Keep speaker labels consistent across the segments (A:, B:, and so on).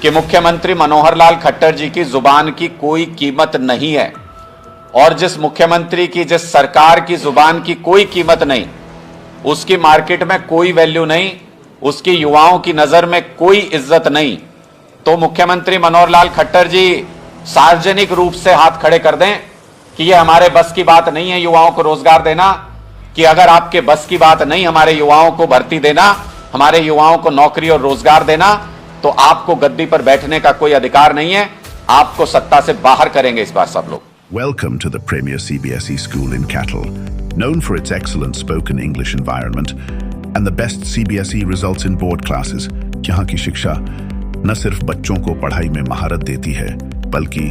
A: कि मुख्यमंत्री मनोहर लाल खट्टर जी की जुबान की कोई कीमत नहीं है और जिस मुख्यमंत्री की, जिस सरकार की जुबान की कोई कीमत नहीं, उसकी मार्केट में कोई वैल्यू नहीं, उसकी युवाओं की नजर में कोई इज्जत नहीं, तो मुख्यमंत्री मनोहर लाल खट्टर जी सार्वजनिक रूप से हाथ खड़े कर दें कि यह हमारे बस की बात नहीं है युवाओं को रोजगार देना, कि अगर आपके बस की बात नहीं हमारे युवाओं को भर्ती देना, हमारे युवाओं को नौकरी और रोजगार देना, तो आपको गद्दी पर बैठने का कोई अधिकार नहीं है, आपको सत्ता से बाहर करेंगे इस बार सब लोग।
B: Welcome to the premier CBSE school in Cattle, known for its excellent spoken English environment and the best CBSE results in board classes. यहाँ की शिक्षा न सिर्फ बच्चों को पढ़ाई में महारत देती है, बल्कि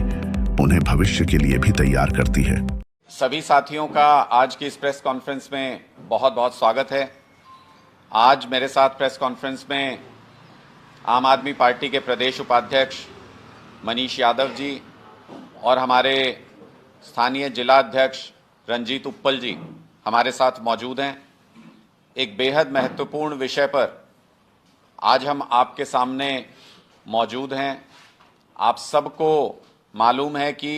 B: उन्हें भविष्य के लिए भी तैयार करती है।
A: सभी साथियों का आज की इस प्रेस कॉन्फ्रेंस में बहुत बहुत स्वागत है। आज मेरे साथ प्रेस कॉन्फ्रेंस में आम आदमी पार्टी के प्रदेश उपाध्यक्ष मनीष यादव जी और हमारे स्थानीय जिला अध्यक्ष रंजीत उत्पल जी हमारे साथ मौजूद हैं। एक बेहद महत्वपूर्ण विषय पर आज हम आपके सामने मौजूद हैं। आप सबको मालूम है कि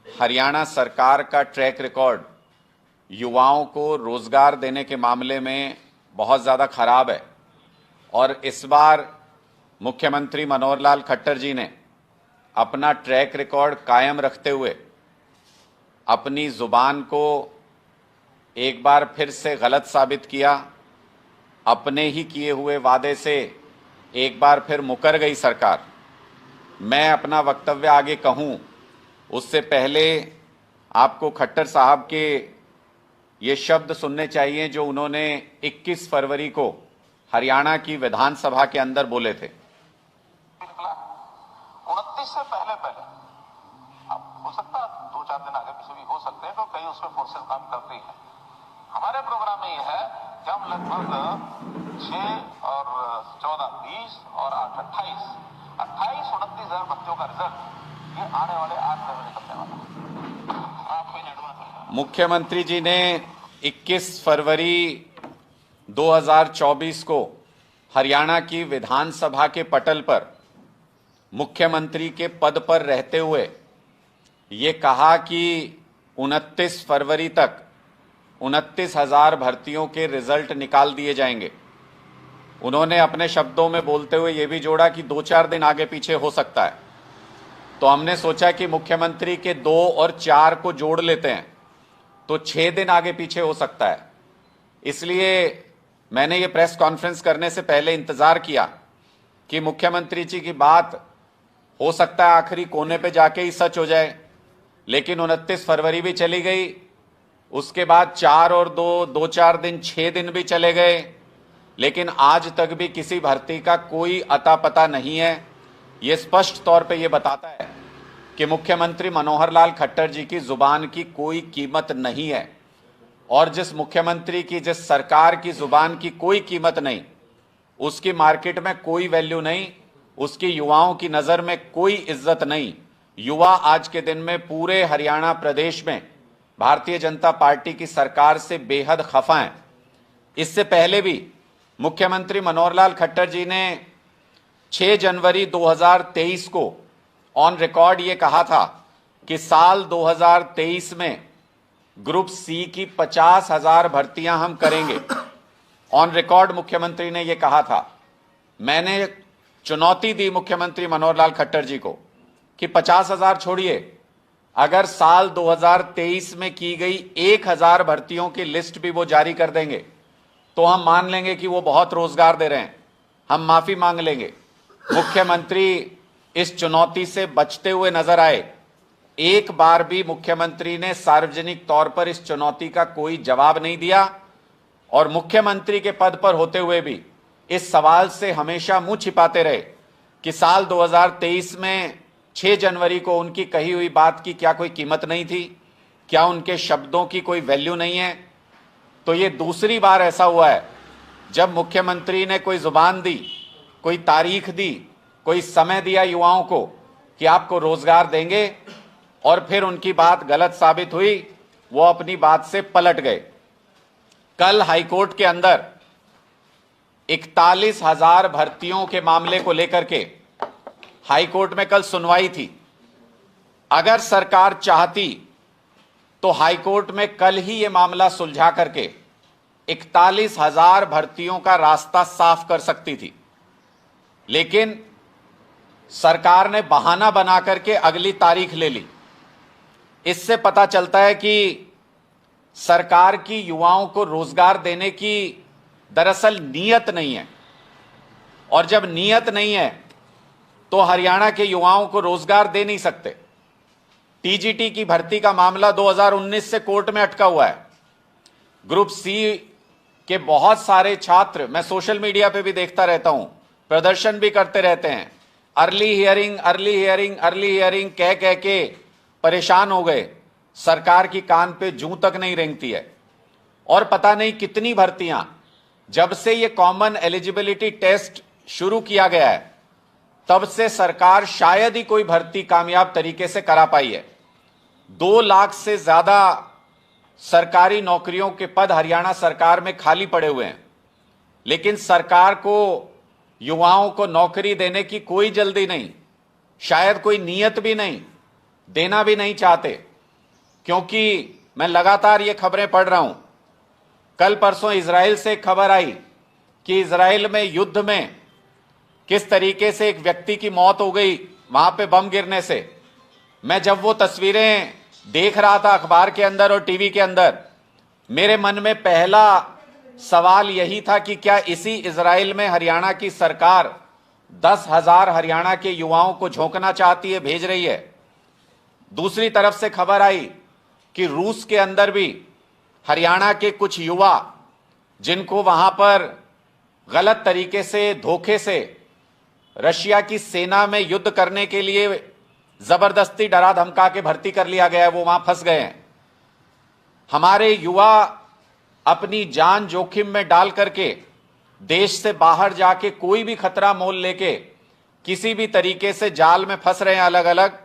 A: हरियाणा सरकार का ट्रैक रिकॉर्ड युवाओं को रोजगार देने के मामले में बहुत ज़्यादा खराब है और इस बार मुख्यमंत्री मनोहर लाल खट्टर जी ने अपना ट्रैक रिकॉर्ड कायम रखते हुए अपनी जुबान को एक बार फिर से गलत साबित किया। अपने ही किए हुए वादे से एक बार फिर मुकर गई सरकार। मैं अपना वक्तव्य आगे कहूं उससे पहले आपको खट्टर साहब के ये शब्द सुनने चाहिए जो उन्होंने 21 फरवरी को हरियाणा की विधानसभा के अंदर बोले थे।
C: 29 से पहले अब हो सकता है 2-4 दिन आगे पीछे भी हो सकते हैं, तो कई उसमें फोर्सेस काम करती हैं। हमारे प्रोग्राम में यह है कि हम लगभग 6 और 14, 20 और 8, 28, 29 हजार बच्चों का रिजल्ट ये आने वाले 8 दिन में निकलने वाला है। आपको एडवांस
A: मुख्यमंत्री जी ने 21 फरवरी 2024 को हरियाणा की विधानसभा के पटल पर मुख्यमंत्री के पद पर रहते हुए ये कहा कि 29 फरवरी तक 29,000 भर्तियों के रिजल्ट निकाल दिए जाएंगे। उन्होंने अपने शब्दों में बोलते हुए ये भी जोड़ा कि 2-4 दिन आगे पीछे हो सकता है। तो हमने सोचा कि मुख्यमंत्री के 2 और 4 को जोड़ लेते हैं तो 6 दिन आगे पीछे हो सकता है। इसलिए मैंने ये प्रेस कॉन्फ्रेंस करने से पहले इंतजार किया कि मुख्यमंत्री जी की बात हो सकता है आखिरी कोने पे जाके ही सच हो जाए, लेकिन 29 फरवरी भी चली गई, उसके बाद 4 और 2-4 दिन 6 दिन भी चले गए, लेकिन आज तक भी किसी भर्ती का कोई अता पता नहीं है। ये स्पष्ट तौर पे ये बताता है कि मुख्यमंत्री मनोहर लाल खट्टर जी की जुबान की कोई कीमत नहीं है और जिस मुख्यमंत्री की, जिस सरकार की जुबान की कोई कीमत नहीं, उसकी मार्केट में कोई वैल्यू नहीं, उसकी युवाओं की नजर में कोई इज्जत नहीं। युवा आज के दिन में पूरे हरियाणा प्रदेश में भारतीय जनता पार्टी की सरकार से बेहद खफा हैं। इससे पहले भी मुख्यमंत्री मनोहर लाल खट्टर जी ने 6 जनवरी 2023 को ऑन रिकॉर्ड ये कहा था कि साल 2023 में ग्रुप सी की 50,000 भर्तियां हम करेंगे। ऑन रिकॉर्ड मुख्यमंत्री ने यह कहा था। मैंने चुनौती दी मुख्यमंत्री मनोहर लाल खट्टर जी को कि 50,000 छोड़िए, अगर साल 2023 में की गई 1,000 भर्तियों की लिस्ट भी वो जारी कर देंगे तो हम मान लेंगे कि वो बहुत रोजगार दे रहे हैं, हम माफी मांग लेंगे। मुख्यमंत्री इस चुनौती से बचते हुए नजर आए। एक बार भी मुख्यमंत्री ने सार्वजनिक तौर पर इस चुनौती का कोई जवाब नहीं दिया और मुख्यमंत्री के पद पर होते हुए भी इस सवाल से हमेशा मुंह छिपाते रहे कि साल 2023 में 6 जनवरी को उनकी कही हुई बात की क्या कोई कीमत नहीं थी, क्या उनके शब्दों की कोई वैल्यू नहीं है। तो ये दूसरी बार ऐसा हुआ है जब मुख्यमंत्री ने कोई जुबान दी, कोई तारीख दी, कोई समय दिया युवाओं को कि आपको रोजगार देंगे और फिर उनकी बात गलत साबित हुई, वो अपनी बात से पलट गए। कल हाईकोर्ट के अंदर 41,000 भर्तियों के मामले को लेकर के हाई कोर्ट में कल सुनवाई थी। अगर सरकार चाहती तो हाई कोर्ट में कल ही यह मामला सुलझा करके 41,000 भर्तियों का रास्ता साफ कर सकती थी, लेकिन सरकार ने बहाना बना करके अगली तारीख ले ली। इससे पता चलता है कि सरकार की युवाओं को रोजगार देने की दरअसल नीयत नहीं है, और जब नीयत नहीं है तो हरियाणा के युवाओं को रोजगार दे नहीं सकते। टीजीटी की भर्ती का मामला 2019 से कोर्ट में अटका हुआ है। ग्रुप सी के बहुत सारे छात्र, मैं सोशल मीडिया पे भी देखता रहता हूं, प्रदर्शन भी करते रहते हैं। Early hearing early hearing early hearing कह कह के परेशान हो गए। सरकार की कान पे जूं तक नहीं रेंगती है। और पता नहीं कितनी भर्तियां, जब से ये कॉमन एलिजिबिलिटी टेस्ट शुरू किया गया है तब से सरकार शायद ही कोई भर्ती कामयाब तरीके से करा पाई है। 2 लाख से ज्यादा सरकारी नौकरियों के पद हरियाणा सरकार में खाली पड़े हुए हैं, लेकिन सरकार को युवाओं को नौकरी देने की कोई जल्दी नहीं, शायद कोई नीयत भी नहीं, देना भी नहीं चाहते। क्योंकि मैं लगातार ये खबरें पढ़ रहा हूं। कल परसों इजराइल से एक खबर आई कि इजराइल में युद्ध में किस तरीके से एक व्यक्ति की मौत हो गई वहां पे बम गिरने से। मैं जब वो तस्वीरें देख रहा था अखबार के अंदर और टीवी के अंदर, मेरे मन में पहला सवाल यही था कि क्या इसी इजराइल में हरियाणा की सरकार 10,000 हरियाणा के युवाओं को झोंकना चाहती है, भेज रही है। दूसरी तरफ से खबर आई कि रूस के अंदर भी हरियाणा के कुछ युवा, जिनको वहां पर गलत तरीके से, धोखे से रशिया की सेना में युद्ध करने के लिए जबरदस्ती डरा धमका के भर्ती कर लिया गया है, वो वहां फंस गए हैं। हमारे युवा अपनी जान जोखिम में डाल करके देश से बाहर जाके कोई भी खतरा मोल लेके किसी भी तरीके से जाल में फंस रहे हैं अलग अलग।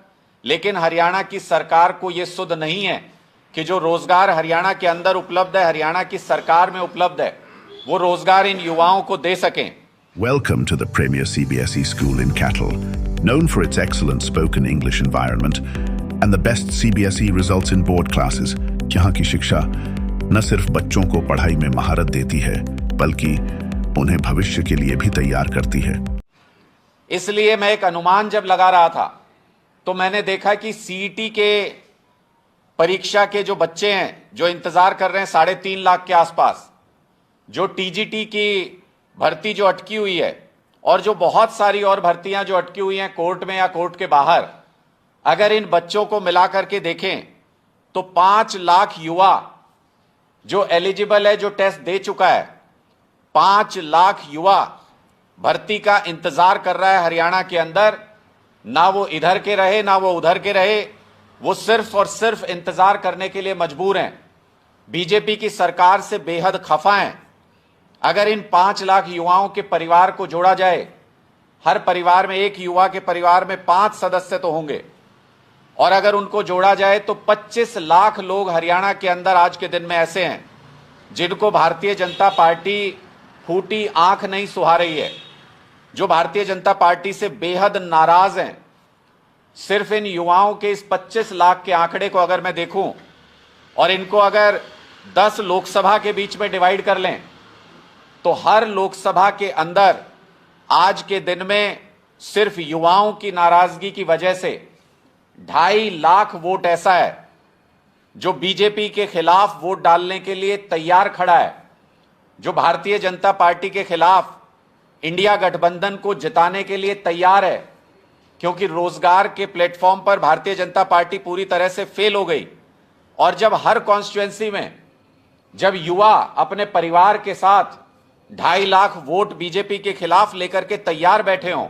A: लेकिन हरियाणा की सरकार को यह सुध नहीं है कि जो रोजगार हरियाणा के अंदर उपलब्ध है, हरियाणा की सरकार में उपलब्ध है, वो रोजगार इन युवाओं को दे सकें।
B: Welcome to the premier CBSE school in Cattle, known for its excellent spoken English environment and the best CBSE results in board classes. यहाँ की शिक्षा न सिर्फ बच्चों को पढ़ाई में महारत देती है, बल्कि उन्हें भविष्य के लिए भी तैयार करती है।
A: इसलिए मैं एक अनुमान जब लगा रहा था तो मैंने देखा कि सीईटी के परीक्षा के जो बच्चे हैं जो इंतजार कर रहे हैं 3.5 लाख के आसपास, जो टीजीटी की भर्ती जो अटकी हुई है, और जो बहुत सारी और भर्तियां जो अटकी हुई हैं कोर्ट में या कोर्ट के बाहर, अगर इन बच्चों को मिला करके देखें तो 5 लाख युवा जो एलिजिबल है, जो टेस्ट दे चुका है, 5 लाख युवा भर्ती का इंतजार कर रहा है हरियाणा के अंदर। ना वो इधर के रहे ना वो उधर के रहे, वो सिर्फ और सिर्फ इंतजार करने के लिए मजबूर हैं। बीजेपी की सरकार से बेहद खफा हैं। अगर इन 5 लाख युवाओं के परिवार को जोड़ा जाए, हर परिवार में एक युवा के परिवार में 5 सदस्य तो होंगे, और अगर उनको जोड़ा जाए तो 25 लाख लोग हरियाणा के अंदर आज के दिन में ऐसे हैं जिनको भारतीय जनता पार्टी फूटी आंख नहीं सुहा रही है, जो भारतीय जनता पार्टी से बेहद नाराज हैं। सिर्फ इन युवाओं के इस 25 लाख के आंकड़े को अगर मैं देखूं और इनको अगर 10 लोकसभा के बीच में डिवाइड कर लें तो हर लोकसभा के अंदर आज के दिन में सिर्फ युवाओं की नाराजगी की वजह से 2.5 लाख वोट ऐसा है जो बीजेपी के खिलाफ वोट डालने के लिए तैयार खड़ा है, जो भारतीय जनता पार्टी के खिलाफ इंडिया गठबंधन को जिताने के लिए तैयार है। क्योंकि रोजगार के प्लेटफॉर्म पर भारतीय जनता पार्टी पूरी तरह से फेल हो गई, और जब हर कॉन्स्टिट्यूएंसी में जब युवा अपने परिवार के साथ 2.5 लाख वोट बीजेपी के खिलाफ लेकर के तैयार बैठे हों,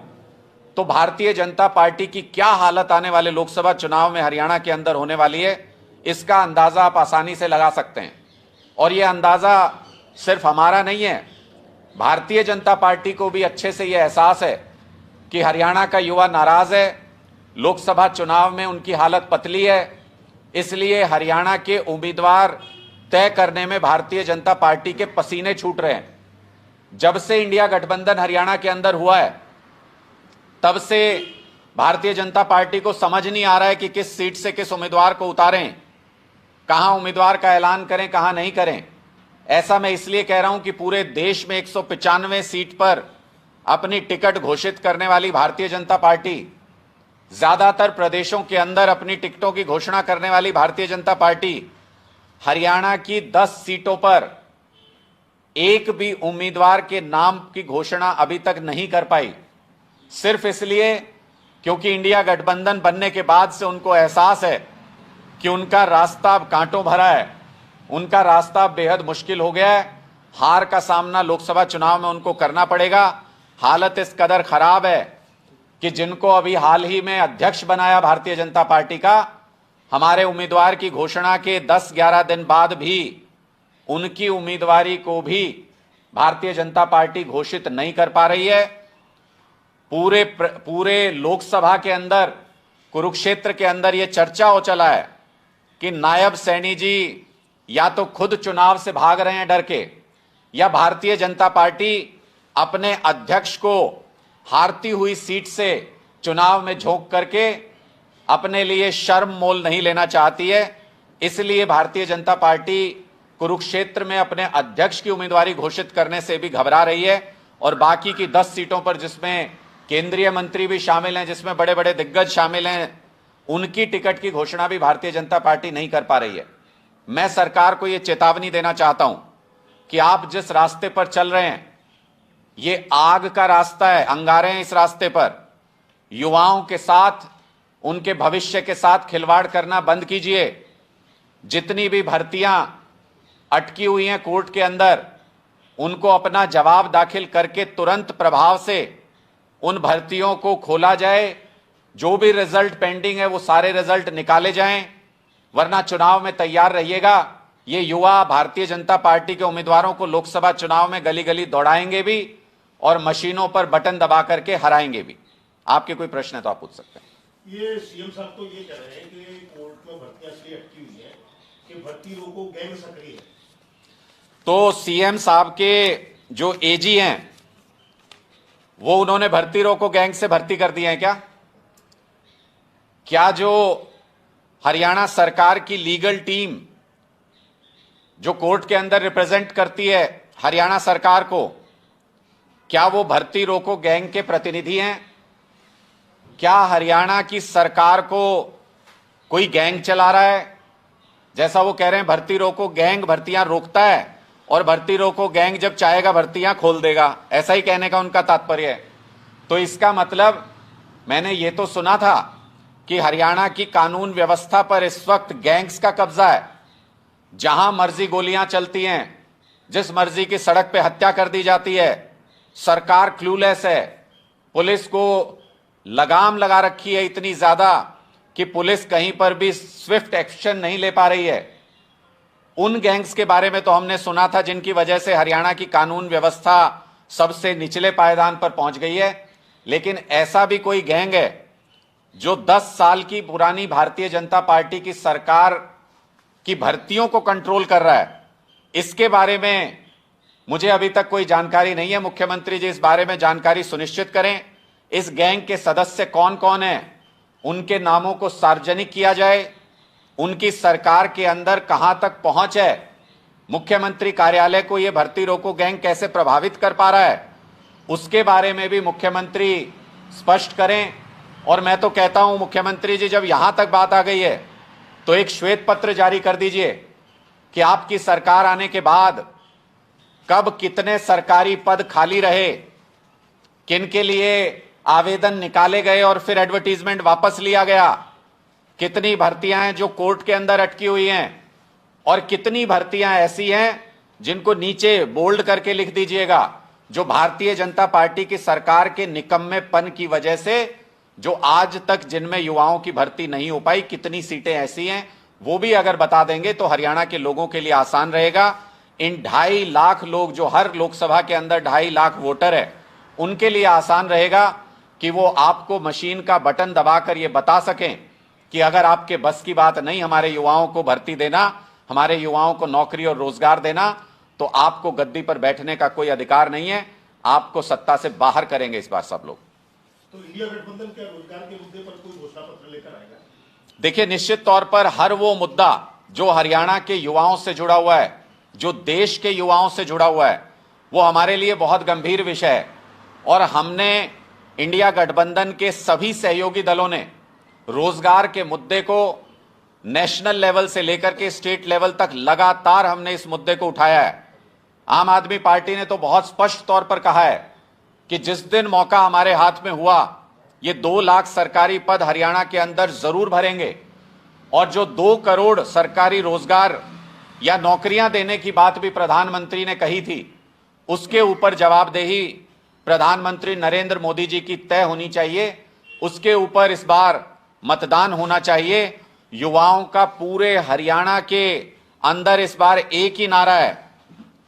A: तो भारतीय जनता पार्टी की क्या हालत आने वाले लोकसभा चुनाव में हरियाणा के अंदर होने वाली है, इसका अंदाजा आप आसानी से लगा सकते हैं। और यह अंदाजा सिर्फ हमारा नहीं है, भारतीय जनता पार्टी को भी अच्छे से यह एहसास है कि हरियाणा का युवा नाराज है, लोकसभा चुनाव में उनकी हालत पतली है। इसलिए हरियाणा के उम्मीदवार तय करने में भारतीय जनता पार्टी के पसीने छूट रहे हैं। जब से इंडिया गठबंधन हरियाणा के अंदर हुआ है, तब से भारतीय जनता पार्टी को समझ नहीं आ रहा है कि किस सीट से किस उम्मीदवार को उतारें, कहां उम्मीदवार का ऐलान करें, कहां नहीं करें। ऐसा मैं इसलिए कह रहा हूं कि पूरे देश में 195 सीट पर अपनी टिकट घोषित करने वाली भारतीय जनता पार्टी, ज्यादातर प्रदेशों के अंदर अपनी टिकटों की घोषणा करने वाली भारतीय जनता पार्टी, हरियाणा की 10 सीटों पर एक भी उम्मीदवार के नाम की घोषणा अभी तक नहीं कर पाई। सिर्फ इसलिए क्योंकि इंडिया गठबंधन बनने के बाद से उनको एहसास है कि उनका रास्ता अब कांटों भरा है, उनका रास्ता बेहद मुश्किल हो गया है। हार का सामना लोकसभा चुनाव में उनको करना पड़ेगा। हालत इस कदर खराब है कि जिनको अभी हाल ही में अध्यक्ष बनाया भारतीय जनता पार्टी का, हमारे उम्मीदवार की घोषणा के 10-11 दिन बाद भी उनकी उम्मीदवारी को भी भारतीय जनता पार्टी घोषित नहीं कर पा रही है। पूरे लोकसभा के अंदर, कुरुक्षेत्र के अंदर यह चर्चा हो चला है कि नायब सैनी जी या तो खुद चुनाव से भाग रहे हैं डर के, या भारतीय जनता पार्टी अपने अध्यक्ष को हारती हुई सीट से चुनाव में झोंक करके अपने लिए शर्म मोल नहीं लेना चाहती है। इसलिए भारतीय जनता पार्टी कुरुक्षेत्र में अपने अध्यक्ष की उम्मीदवारी घोषित करने से भी घबरा रही है, और बाकी की 10 सीटों पर जिसमें केंद्रीय मंत्री भी शामिल हैं, जिसमें बड़े बड़े दिग्गज शामिल हैं, उनकी टिकट की घोषणा भी भारतीय जनता पार्टी नहीं कर पा रही है। मैं सरकार को यह चेतावनी देना चाहता हूं कि आप जिस रास्ते पर चल रहे हैं, ये आग का रास्ता है, अंगारे हैं इस रास्ते पर। युवाओं के साथ, उनके भविष्य के साथ खिलवाड़ करना बंद कीजिए। जितनी भी भर्तियां अटकी हुई हैं कोर्ट के अंदर, उनको अपना जवाब दाखिल करके तुरंत प्रभाव से उन भर्तियों को खोला जाए। जो भी रिजल्ट पेंडिंग है वो सारे रिजल्ट निकाले जाएं, वरना चुनाव में तैयार रहिएगा। ये युवा भारतीय जनता पार्टी के उम्मीदवारों को लोकसभा चुनाव में गली गली दौड़ाएंगे भी और मशीनों पर बटन दबा करके हराएंगे भी। आपके कोई प्रश्न है तो आप पूछ सकते हैं।
D: ये सीएम साहब तो ये कह रहे हैं कि कोर्ट में भर्तियां इसलिए अटकी हुई है कि भर्ती रोको गैंग सक्रिय है।
A: तो सीएम साहब के जो एजी हैं, वो उन्होंने भर्ती रोको गैंग से भर्ती कर दिए हैं क्या? क्या जो हरियाणा सरकार की लीगल टीम जो कोर्ट के अंदर रिप्रेजेंट करती है हरियाणा सरकार को, क्या वो भर्ती रोको गैंग के प्रतिनिधि हैं? क्या हरियाणा की सरकार को कोई गैंग चला रहा है? जैसा वो कह रहे हैं भर्ती रोको गैंग भर्तियां रोकता है और भर्ती रोको गैंग जब चाहेगा भर्तियां खोल देगा, ऐसा ही कहने का उनका तात्पर्य है। तो इसका मतलब, मैंने ये तो सुना था कि हरियाणा की कानून व्यवस्था पर इस वक्त गैंग्स का कब्जा है। जहां मर्जी गोलियां चलती हैं, जिस मर्जी की सड़क पे हत्या कर दी जाती है, सरकार क्लूलेस है। पुलिस को लगाम लगा रखी है इतनी ज्यादा कि पुलिस कहीं पर भी स्विफ्ट एक्शन नहीं ले पा रही है। उन गैंग्स के बारे में तो हमने सुना था जिनकी वजह से हरियाणा की कानून व्यवस्था सबसे निचले पायदान पर पहुंच गई है। लेकिन ऐसा भी कोई गैंग है जो 10 साल की पुरानी भारतीय जनता पार्टी की सरकार की भर्तियों को कंट्रोल कर रहा है, इसके बारे में मुझे अभी तक कोई जानकारी नहीं है। मुख्यमंत्री जी इस बारे में जानकारी सुनिश्चित करें। इस गैंग के सदस्य कौन कौन हैं, उनके नामों को सार्वजनिक किया जाए। उनकी सरकार के अंदर कहां तक पहुंच है, मुख्यमंत्री कार्यालय को यह भर्ती रोको गैंग कैसे प्रभावित कर पा रहा है, उसके बारे में भी मुख्यमंत्री स्पष्ट करें। और मैं तो कहता हूं मुख्यमंत्री जी, जब यहां तक बात आ गई है तो एक श्वेत पत्र जारी कर दीजिए कि आपकी सरकार आने के बाद कब कितने सरकारी पद खाली रहे, किन के लिए आवेदन निकाले गए और फिर एडवर्टीजमेंट वापस लिया गया, कितनी भर्तियां हैं जो कोर्ट के अंदर अटकी हुई हैं, और कितनी भर्तियां ऐसी हैं जिनको नीचे बोल्ड करके लिख दीजिएगा, जो भारतीय जनता पार्टी की सरकार के निकम्मेपन की वजह से जो आज तक जिनमें युवाओं की भर्ती नहीं हो पाई, कितनी सीटें ऐसी हैं, वो भी अगर बता देंगे तो हरियाणा के लोगों के लिए आसान रहेगा। इन 2.5 लाख लोग जो हर लोकसभा के अंदर 2.5 लाख वोटर है, उनके लिए आसान रहेगा कि वो आपको मशीन का बटन दबाकर ये बता सकें कि अगर आपके बस की बात नहीं हमारे युवाओं को भर्ती देना, हमारे युवाओं को नौकरी और रोजगार देना, तो आपको गद्दी पर बैठने का कोई अधिकार नहीं है, आपको सत्ता से बाहर करेंगे इस बार सब लोग।
D: तो इंडिया गठबंधन क्या रोजगार के मुद्दे पर कोई घोषणा पत्र लेकर आएगा?
A: देखिए, निश्चित तौर पर हर वो मुद्दा जो हरियाणा के युवाओं से जुड़ा हुआ है, जो देश के युवाओं से जुड़ा हुआ है, वो हमारे लिए बहुत गंभीर विषय है। और हमने इंडिया गठबंधन के सभी सहयोगी दलों ने रोजगार के मुद्दे को नेशनल लेवल से लेकर के स्टेट लेवल तक लगातार हमने इस मुद्दे को उठाया है। आम आदमी पार्टी ने तो बहुत स्पष्ट तौर पर कहा है कि जिस दिन मौका हमारे हाथ में हुआ, ये 2 लाख सरकारी पद हरियाणा के अंदर जरूर भरेंगे। और जो 2 करोड़ सरकारी रोजगार या नौकरियां देने की बात भी प्रधानमंत्री ने कही थी, उसके ऊपर जवाबदेही प्रधानमंत्री नरेंद्र मोदी जी की तय होनी चाहिए। उसके ऊपर इस बार मतदान होना चाहिए। युवाओं का पूरे हरियाणा के अंदर इस बार एक ही नारा है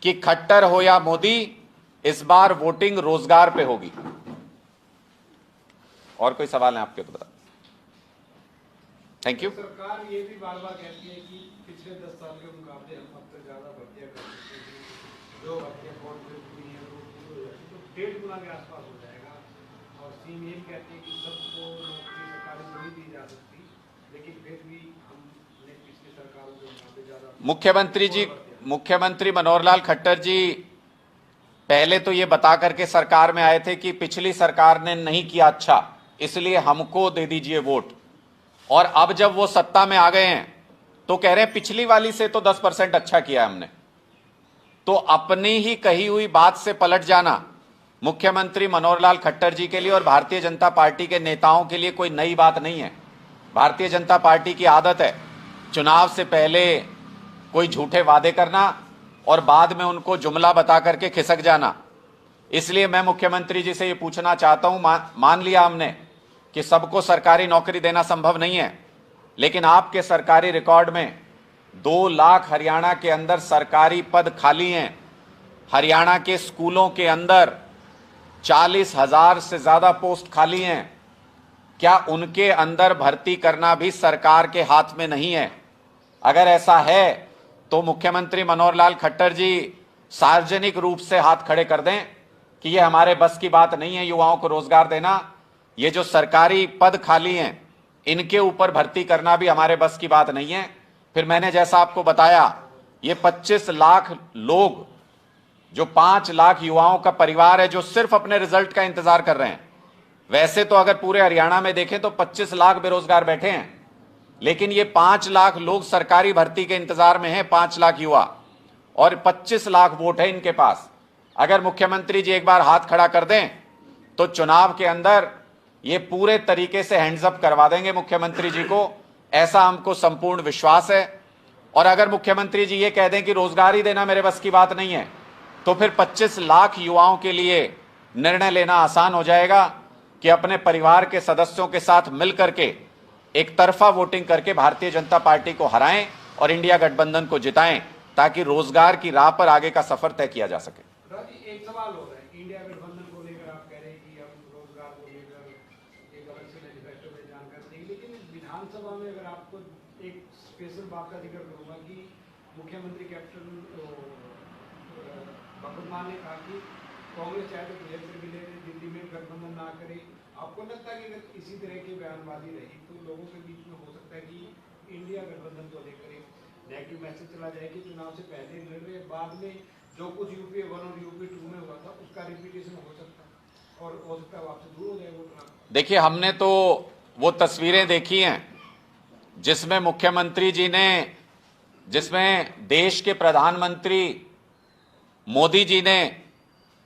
A: कि खट्टर हो या मोदी, इस बार वोटिंग रोजगार पे होगी। और कोई सवाल है आपके तो बता। Thank you.
E: सरकार ये भी बार बार कहती है कि पिछले 10 साल के मुकाबले हम अब तक ज्यादा भर्तियां कर सकते हैं, जो भर्तियां कोर्ट में हुई हैं वो 1.5 गुना के आसपास हो जाएगा। और सीएम ये कहते हैं कि सबको नौकरी सरकारी नहीं दी जा सकती, लेकिन फिर भी हमने पिछली सरकारों के मुकाबले ज्यादा।
A: मुख्यमंत्री मनोहर लाल खट्टर जी पहले तो ये बता करके सरकार में आए थे कि पिछली सरकार ने नहीं किया अच्छा, इसलिए हमको दे दीजिए वोट। और अब जब वो सत्ता में आ गए हैं तो कह रहे हैं पिछली वाली से तो 10% अच्छा किया हमने। तो अपनी ही कही हुई बात से पलट जाना मुख्यमंत्री मनोहर लाल खट्टर जी के लिए और भारतीय जनता पार्टी के नेताओं के लिए कोई नई बात नहीं है। भारतीय जनता पार्टी की आदत है चुनाव से पहले कोई झूठे वादे करना और बाद में उनको जुमला बता करके खिसक जाना। इसलिए मैं मुख्यमंत्री जी से ये पूछना चाहता हूं, मान लिया हमने कि सबको सरकारी नौकरी देना संभव नहीं है, लेकिन आपके सरकारी रिकॉर्ड में 2 लाख हरियाणा के अंदर सरकारी पद खाली हैं। हरियाणा के स्कूलों के अंदर 40,000 से ज्यादा पोस्ट खाली हैं। क्या उनके अंदर भर्ती करना भी सरकार के हाथ में नहीं है? अगर ऐसा है तो मुख्यमंत्री मनोहर लाल खट्टर जी सार्वजनिक रूप से हाथ खड़े कर दें कि ये हमारे बस की बात नहीं है युवाओं को रोजगार देना। ये जो सरकारी पद खाली हैं इनके ऊपर भर्ती करना भी हमारे बस की बात नहीं है। फिर मैंने जैसा आपको बताया, ये 25 लाख लोग, जो 5 लाख युवाओं का परिवार है जो सिर्फ अपने रिजल्ट का इंतजार कर रहे हैं। वैसे तो अगर पूरे हरियाणा में देखें तो 25 लाख बेरोजगार बैठे हैं, लेकिन ये 5 लाख लोग सरकारी भर्ती के इंतजार में हैं, 5 लाख युवा, और 25 लाख वोट है इनके पास। अगर मुख्यमंत्री जी एक बार हाथ खड़ा कर दें तो चुनाव के अंदर ये पूरे तरीके से हैंड्स अप करवा देंगे मुख्यमंत्री जी को, ऐसा हमको संपूर्ण विश्वास है। और अगर मुख्यमंत्री जी ये कह दें कि रोजगार ही देना मेरे बस की बात नहीं है, तो फिर 25 लाख युवाओं के लिए निर्णय लेना आसान हो जाएगा कि अपने परिवार के सदस्यों के साथ मिलकर के एक तरफा वोटिंग करके भारतीय जनता पार्टी को हराएं और इंडिया गठबंधन को जिताएं, ताकि रोजगार की राह पर आगे का सफर तय किया जा सके।
E: एक सवाल हो रहा है, इंडिया गठबंधन को लेकर आप कह रहे हैं कि हम रोजगार को लेकर एक अलग से मैनिफेस्टो में जानकारी देंगे, लेकिन विधानसभा में अगर आपको एक स्पेशल बात का जिक्र करूंगा कि मुख्यमंत्री कैप्टन भगवत मान ने कहा कि कांग्रेस चाहे तो जेल से मिले, दिल्ली में गठबंधन ना करे। आपको लगता है कि अगर इसी तरह की बयानबाजी रही तो लोगों के बीच में हो सकता है कि इंडिया गठबंधन को लेकर एक नेगेटिव मैसेज चला जाए कि चुनाव से पहले लड़ रहे, बाद में जो कुछ यूपी 1 और यूपी 2 में हुआ था उसका रिपीटेशन हो सकता है और हो सकता है आपसे दूर हो जाए वो।
A: देखिए, हमने तो वो तस्वीरें देखी हैं जिसमें मुख्यमंत्री जी ने, जिसमें देश के प्रधानमंत्री मोदी जी ने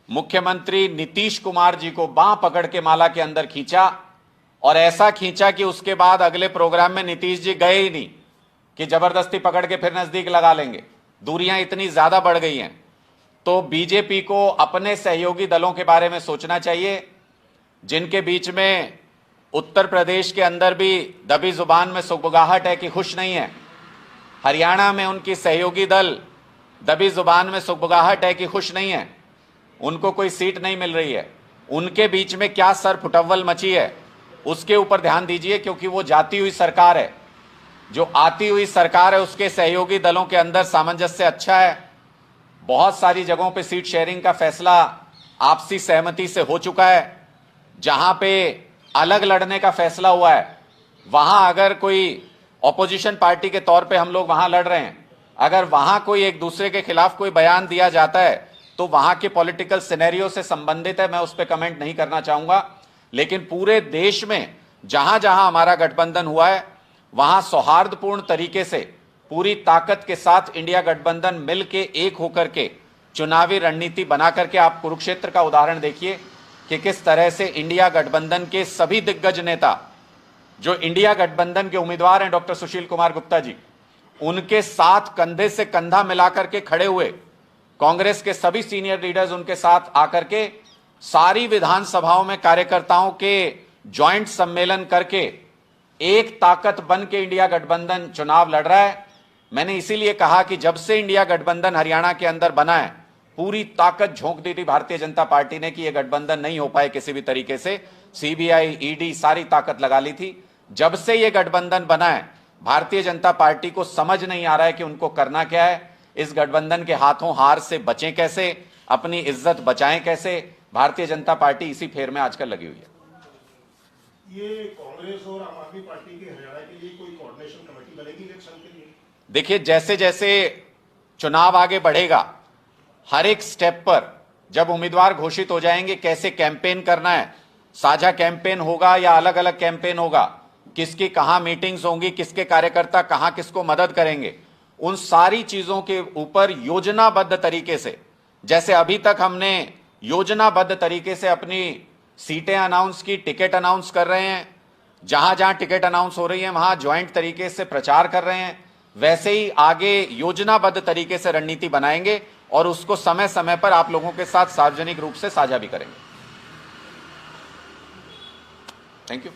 A: मुख्यमंत्री नीतीश कुमार जी को बांह पकड़ के माला के अंदर खींचा, और ऐसा खींचा कि उसके बाद अगले प्रोग्राम में नीतीश जी गए ही नहीं कि जबरदस्ती पकड़ के फिर नजदीक लगा लेंगे। दूरियां इतनी ज्यादा बढ़ गई हैं। तो बीजेपी को अपने सहयोगी दलों के बारे में सोचना चाहिए, जिनके बीच में उत्तर प्रदेश के अंदर भी दबी जुबान में सुगबुगाहट है कि खुश नहीं है। हरियाणा में उनकी सहयोगी दल दबी जुबान में सुगबुगाहट है कि खुश नहीं है, उनको कोई सीट नहीं मिल रही है। उनके बीच में क्या सर फुटव्वल मची है, उसके ऊपर ध्यान दीजिए, क्योंकि वो जाती हुई सरकार है। जो आती हुई सरकार है उसके सहयोगी दलों के अंदर सामंजस्य अच्छा है। बहुत सारी जगहों पे सीट शेयरिंग का फैसला आपसी सहमति से हो चुका है। जहां पे अलग लड़ने का फैसला हुआ है, वहां अगर कोई ऑपोजिशन पार्टी के तौर पे हम लोग वहां लड़ रहे हैं, अगर वहां कोई एक दूसरे के खिलाफ कोई बयान दिया जाता है तो वहां के पॉलिटिकल सिनेरियो से संबंधित है, मैं उस पर कमेंट नहीं करना चाहूंगा। लेकिन पूरे देश में जहां जहां हमारा गठबंधन हुआ है वहां सौहार्दपूर्ण तरीके से पूरी ताकत के साथ इंडिया गठबंधन मिल के एक होकर के चुनावी रणनीति बना करके, आप कुरुक्षेत्र का उदाहरण देखिए कि किस तरह से इंडिया गठबंधन के सभी दिग्गज नेता, जो इंडिया गठबंधन के उम्मीदवार हैं डॉक्टर सुशील कुमार गुप्ता जी, उनके साथ कंधे से कंधा मिलाकर के खड़े हुए, कांग्रेस के सभी सीनियर लीडर्स उनके साथ आकर के सारी विधानसभाओं में कार्यकर्ताओं के ज्वाइंट सम्मेलन करके एक ताकत बन के इंडिया गठबंधन चुनाव लड़ रहा है। मैंने इसीलिए कहा कि जब से इंडिया गठबंधन हरियाणा के अंदर बना है, पूरी ताकत झोंक दी थी भारतीय जनता पार्टी ने कि यह गठबंधन नहीं हो पाए किसी भी तरीके से। सीबीआई, ईडी सारी ताकत लगा ली थी। जब से यह गठबंधन बना है, भारतीय जनता पार्टी को समझ नहीं आ रहा है कि उनको करना क्या है। इस गठबंधन के हाथों हार से बचें कैसे, अपनी इज्जत बचाएं कैसे, भारतीय जनता पार्टी इसी फेर में आजकल लगी हुई है।
D: ये कांग्रेस और आम आदमी पार्टी के हरियाणा के लिए कोई कोऑर्डिनेशन कमेटी बनेगी इलेक्शन के लिए?
A: देखिए, जैसे जैसे चुनाव आगे बढ़ेगा, हर एक स्टेप पर जब उम्मीदवार घोषित हो जाएंगे, कैसे कैंपेन करना है, साझा कैंपेन होगा या अलग अलग कैंपेन होगा, किसकी कहां मीटिंग्स होंगी, किसके कार्यकर्ता कहां किसको मदद करेंगे, उन सारी चीजों के ऊपर योजनाबद्ध तरीके से, जैसे अभी तक हमने योजनाबद्ध तरीके से अपनी सीटें अनाउंस की, टिकट अनाउंस कर रहे हैं, जहां जहां टिकट अनाउंस हो रही है वहां ज्वाइंट तरीके से प्रचार कर रहे हैं, वैसे ही आगे योजनाबद्ध तरीके से रणनीति बनाएंगे और उसको समय समय पर आप लोगों के साथ सार्वजनिक रूप से साझा भी करेंगे। Thank you.